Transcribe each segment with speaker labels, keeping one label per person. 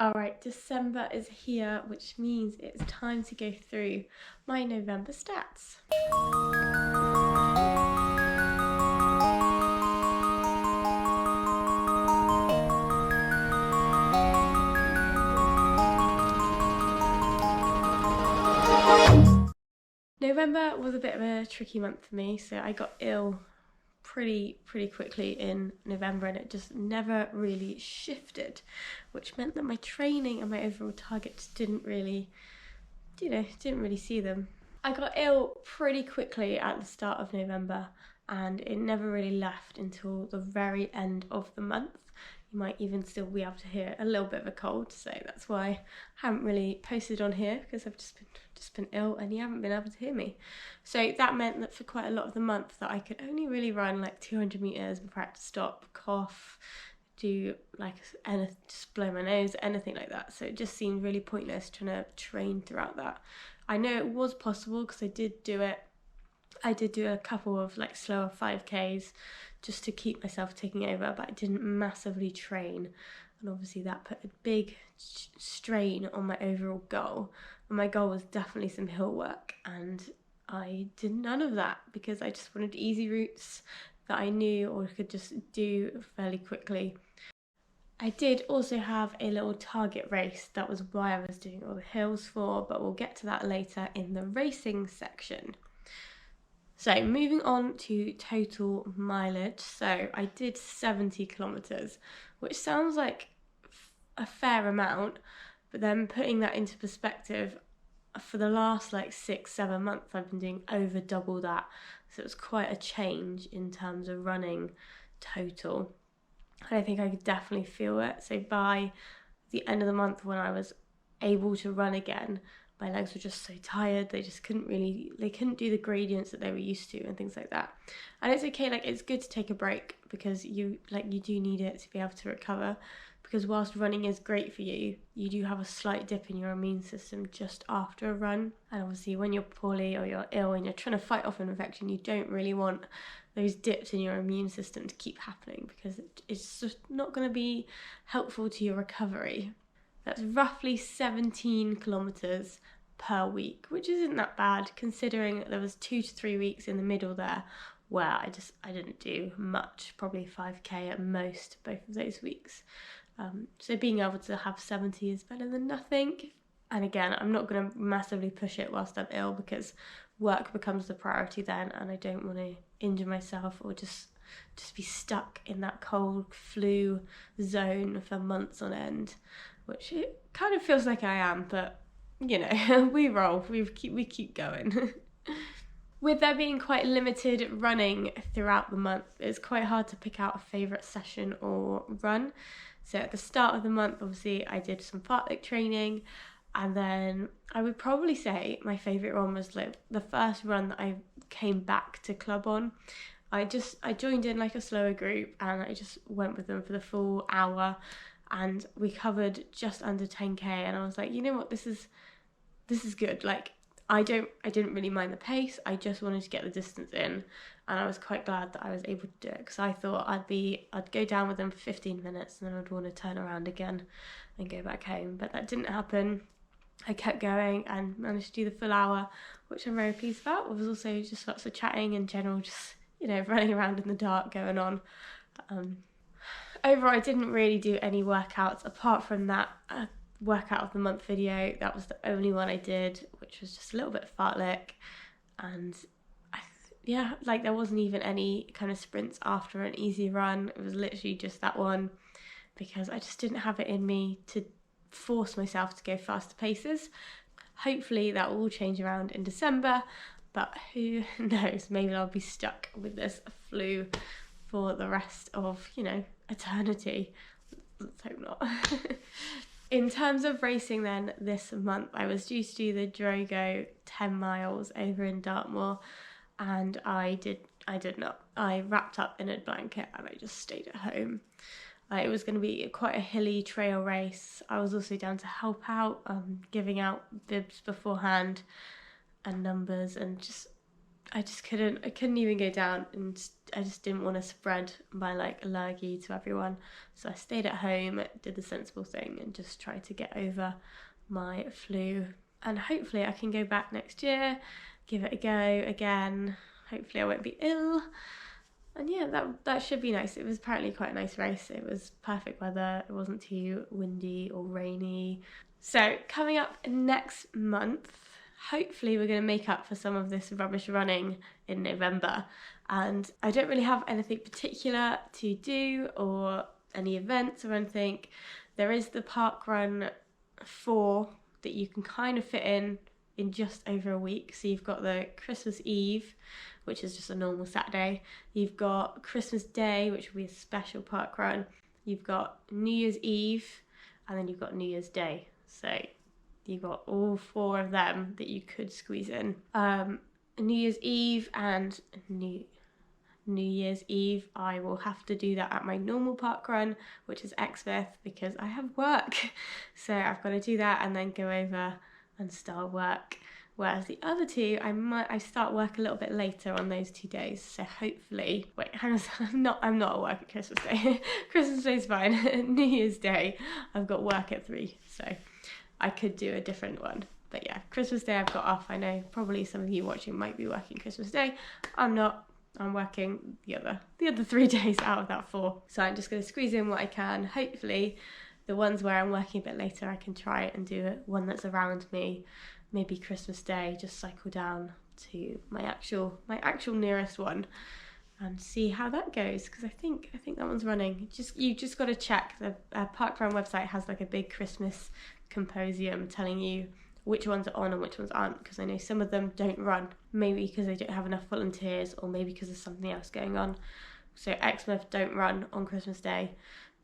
Speaker 1: Alright, December is here, which means it's time to go through my November stats. November was a bit of a tricky month for me, so I got ill pretty quickly in November and it just never really shifted, which meant that my training and my overall targets didn't really see them. I got ill pretty quickly at the start of November and it never really left until the very end of the month. You might even still be able to hear a little bit of a cold, so that's why I haven't really posted on here, because I've just been ill and you haven't been able to hear me. So that meant that for quite a lot of the month that I could only really run like 200 meters before I had to stop, cough, do like just blow my nose, anything like that. So it just seemed really pointless trying to train throughout that. I know it was possible because I did do it. I did do a couple of like slower 5Ks just to keep myself taking over, but I didn't massively train. And obviously that put a big strain on my overall goal. And my goal was definitely some hill work, and I did none of that because I just wanted easy routes that I knew or could just do fairly quickly. I did also have a little target race. That was why I was doing all the hills for, but we'll get to that later in the racing section. So moving on to total mileage. So I did 70 kilometers, which sounds like a fair amount, but then putting that into perspective, for the last like 6-7 months I've been doing over double that, so it was quite a change in terms of running total, and I think I could definitely feel it. So by the end of the month, when I was able to run again, my legs were just so tired, they couldn't do the gradients that they were used to and things like that. And it's okay, like it's good to take a break because you do need it to be able to recover, because whilst running is great for you, you do have a slight dip in your immune system just after a run. And obviously when you're poorly or you're ill and you're trying to fight off an infection, you don't really want those dips in your immune system to keep happening, because it's just not going to be helpful to your recovery. That's roughly 17 kilometers per week, which isn't that bad considering there was 2 to 3 weeks in the middle there where I didn't do much, probably 5K at most both of those weeks. So being able to have 70 is better than nothing. And again, I'm not going to massively push it whilst I'm ill, because work becomes the priority then, and I don't want to injure myself or just be stuck in that cold flu zone for months on end, which it kind of feels like I am, but you know, we roll, we keep going. With there being quite limited running throughout the month, it's quite hard to pick out a favourite session or run. So at the start of the month, obviously I did some fartlek training, and then I would probably say my favourite one was like the first run that I came back to club on. I joined in like a slower group and I just went with them for the full hour, and we covered just under 10k, and I was like, you know what, this is good. Like I didn't really mind the pace, I just wanted to get the distance in, and I was quite glad that I was able to do it, because I thought I'd go down with them for 15 minutes and then I'd want to turn around again and go back home, but that didn't happen. I kept going and managed to do the full hour, which I'm very pleased about. There was also just lots of chatting in general, just running around in the dark going on. Overall, I didn't really do any workouts apart from that workout of the month video. That was the only one I did, which was just a little bit of fartlek, and there wasn't even any kind of sprints after an easy run. It was literally just that one, because I just didn't have it in me to force myself to go faster paces. Hopefully that will all change around in December, but who knows, maybe I'll be stuck with this flu for the rest of eternity. Let's hope not. In terms of racing then, this month I was due to do the Drogo 10 miles over in Dartmoor, and I did not. I wrapped up in a blanket and I just stayed at home. It was going to be quite a hilly trail race. I was also down to help out, giving out bibs beforehand and numbers, and just I couldn't even go down, and I just didn't want to spread my like allergy to everyone. So I stayed at home, did the sensible thing, and just tried to get over my flu. And hopefully I can go back next year, give it a go again. Hopefully I won't be ill. And yeah, that should be nice. It was apparently quite a nice race. It was perfect weather. It wasn't too windy or rainy. So coming up next month, hopefully we're going to make up for some of this rubbish running in November. And I don't really have anything particular to do or any events or anything. There is the Park Run 4 that you can kind of fit in just over a week. So you've got the Christmas Eve, which is just a normal Saturday. You've got Christmas Day, which will be a special park run. You've got New Year's Eve, and then you've got New Year's Day. So you've got all 4 of them that you could squeeze in. New Year's Eve and New Year's Eve, I will have to do that at my normal park run, which is Exmouth, because I have work. So I've got to do that and then go over and start work. Whereas the other 2, I start work a little bit later on those 2 days. So hopefully, wait, hang on, I'm not at work at Christmas Day. Christmas Day's fine. New Year's Day, I've got work at 3, so I could do a different one. But yeah, Christmas Day I've got off. I know probably some of you watching might be working Christmas Day. I'm not. I'm working the other 3 days out of that 4. So I'm just going to squeeze in what I can. Hopefully, the ones where I'm working a bit later, I can try it and do one that's around me. Maybe Christmas Day, just cycle down to my actual nearest one and see how that goes, because I think that one's running. You just got to check. The Parkrun website has like a big Christmas symposium telling you which ones are on and which ones aren't, because I know some of them don't run, maybe because they don't have enough volunteers or maybe because there's something else going on. So Exmouth don't run on Christmas Day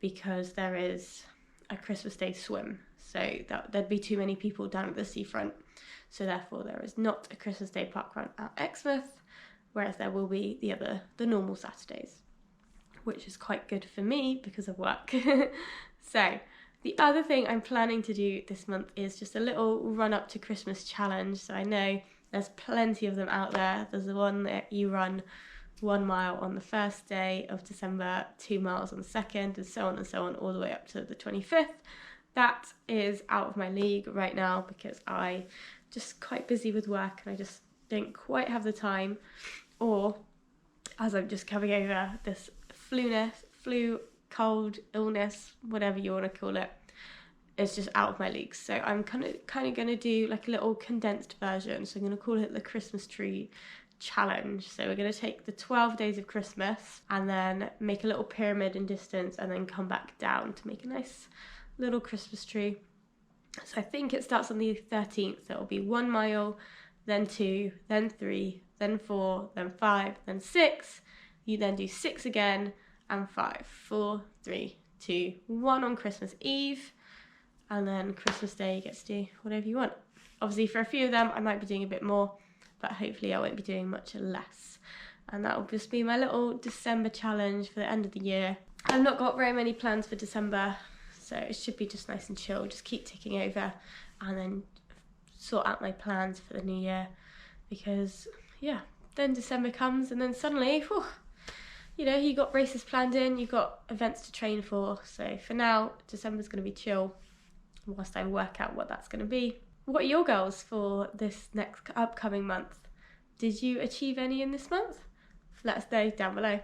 Speaker 1: because there is a Christmas Day swim, so there'd be too many people down at the seafront, so therefore there is not a Christmas Day park run at Exmouth, whereas there will be the normal Saturdays, which is quite good for me because of work. So the other thing I'm planning to do this month is just a little run up to Christmas challenge. So I know there's plenty of them out there. There's the one that you run 1 mile on the first day of December, 2 miles on the second, and so on, all the way up to the 25th. That is out of my league right now because I just quite busy with work and I just don't quite have the time, or as I'm just coming over this flu, cold, illness, whatever you want to call it, it's just out of my league. So I'm kind of going to do like a little condensed version. So I'm going to call it the Christmas tree challenge. So we're going to take the 12 days of Christmas and then make a little pyramid in distance and then come back down to make a nice little Christmas tree. So I think it starts on the 13th. So it'll be 1 mile, then 2, then 3, then 4, then 5, then 6. You then do 6 again and 5. 4, 3, 2, 1 on Christmas Eve. And then Christmas Day you get to do whatever you want. Obviously for a few of them I might be doing a bit more, but hopefully I won't be doing much less. And that will just be my little December challenge for the end of the year. I've not got very many plans for December, so it should be just nice and chill. Just keep ticking over and then sort out my plans for the new year, because yeah, then December comes and then suddenly, whew, you know, you got races planned in, you got events to train for. So for now, December's going to be chill whilst I work out what that's going to be. What are your goals for this next upcoming month? Did you achieve any in this month? Let us know down below.